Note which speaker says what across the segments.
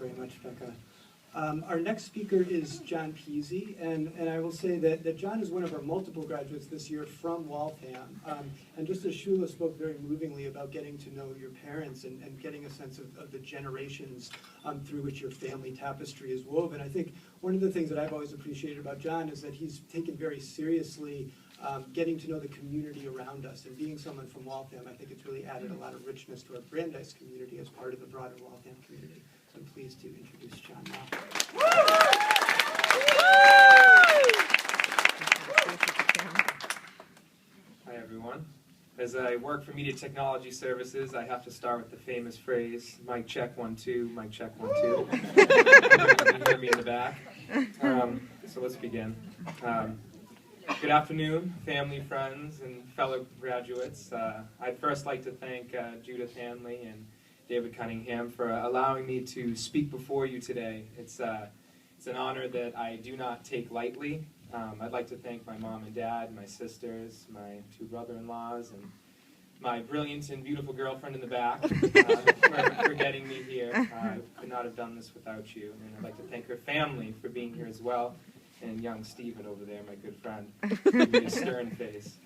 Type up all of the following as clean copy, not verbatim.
Speaker 1: very much, Becca. Our next speaker is John Pizzi, and I will say that John is one of our multiple graduates this year from Waltham. And just as Shula spoke very movingly about getting to know your parents and getting a sense of the generations through which your family tapestry is woven, I think one of the things that I've always appreciated about John is that he's taken very seriously getting to know the community around us. And being someone from Waltham, I think it's really added a lot of richness to our Brandeis community as part of the broader Waltham community. So I'm pleased to introduce John now.
Speaker 2: Hi, everyone. As I work for Media Technology Services, I have to start with the famous phrase, mic check 1 2, mic check 1 2. You hear me in the back. So let's begin. Good afternoon, family, friends, and fellow graduates. I'd first like to thank Judith Hanley and David Cunningham for allowing me to speak before you today. It's an honor that I do not take lightly. I'd like to thank my mom and dad, my sisters, my 2 brother-in-laws, and my brilliant and beautiful girlfriend in the back for getting me here. I could not have done this without you. And I'd like to thank her family for being here as well. And young Stephen over there, my good friend, with a stern face.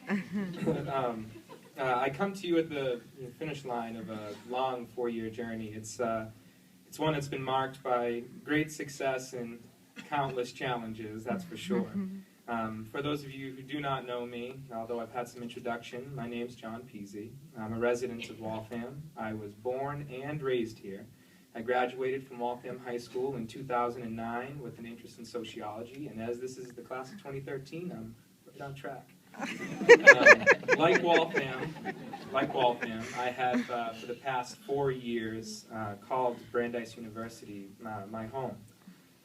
Speaker 2: I come to you at the finish line of a long 4-year journey. It's one that's been marked by great success and countless challenges, that's for sure. For those of you who do not know me, although I've had some introduction, my name's John Pizzi. I'm a resident of Waltham. I was born and raised here. I graduated from Waltham High School in 2009 with an interest in sociology, and as this is the class of 2013, I'm right on track. Like Waltham, I have for the past 4 years called Brandeis University my home.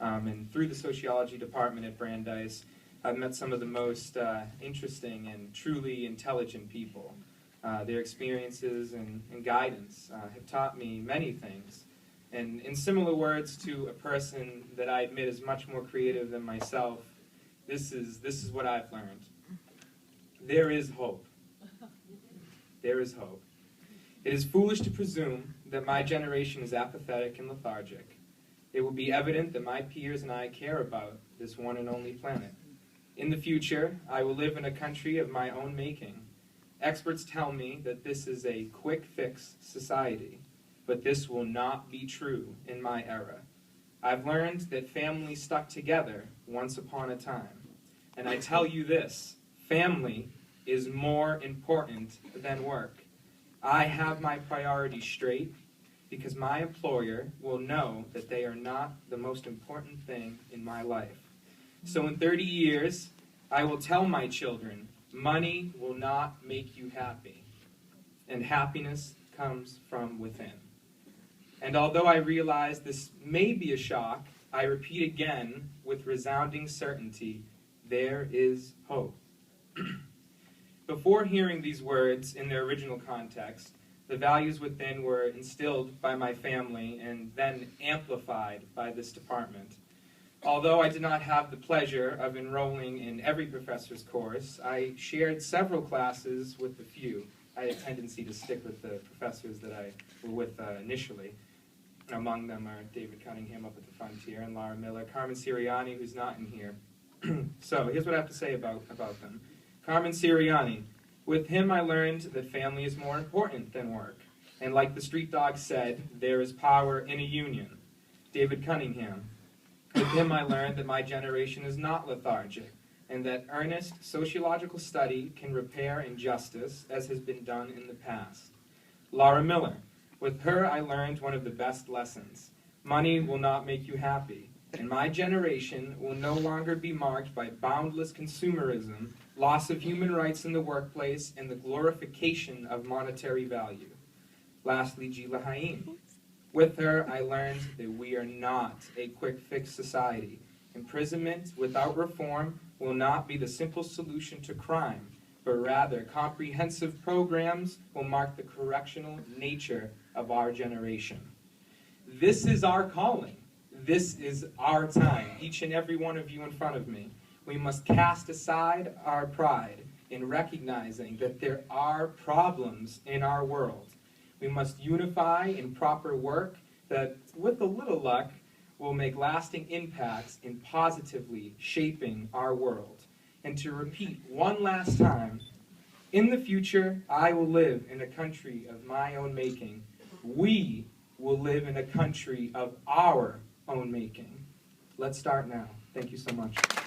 Speaker 2: And through the sociology department at Brandeis, I've met some of the most interesting and truly intelligent people. Their experiences and guidance have taught me many things. And in similar words to a person that I admit is much more creative than myself, this is what I've learned. There is hope. There is hope. It is foolish to presume that my generation is apathetic and lethargic. It will be evident that my peers and I care about this one and only planet. In the future, I will live in a country of my own making. Experts tell me that this is a quick-fix society. But this will not be true in my era. I've learned that families stuck together once upon a time. And I tell you this, family is more important than work. I have my priorities straight because my employer will know that they are not the most important thing in my life. So in 30 years, I will tell my children, money will not make you happy. And happiness comes from within. And although I realize this may be a shock, I repeat again with resounding certainty, there is hope. Before hearing these words in their original context, the values within were instilled by my family and then amplified by this department. Although I did not have the pleasure of enrolling in every professor's course, I shared several classes with a few. I had a tendency to stick with the professors that I were with initially. Among them are David Cunningham up at the front here, and Laura Miller, Carmen Siriani, who's not in here. So here's what I have to say about them. Carmen Siriani. With him I learned that family is more important than work. And like the street dog said, there is power in a union. David Cunningham. With him I learned that my generation is not lethargic, and that earnest sociological study can repair injustice as has been done in the past. Laura Miller. With her, I learned one of the best lessons. Money will not make you happy, and my generation will no longer be marked by boundless consumerism, loss of human rights in the workplace, and the glorification of monetary value. Lastly, Gila Haim. With her, I learned that we are not a quick-fix society. Imprisonment without reform will not be the simple solution to crime, but rather comprehensive programs will mark the correctional nature of our generation. This is our calling. This is our time, each and every one of you in front of me. We must cast aside our pride in recognizing that there are problems in our world. We must unify in proper work that, with a little luck, will make lasting impacts in positively shaping our world. And to repeat one last time, in the future, I will live in a country of my own making. We will live in a country of our own making. Let's start now. Thank you so much.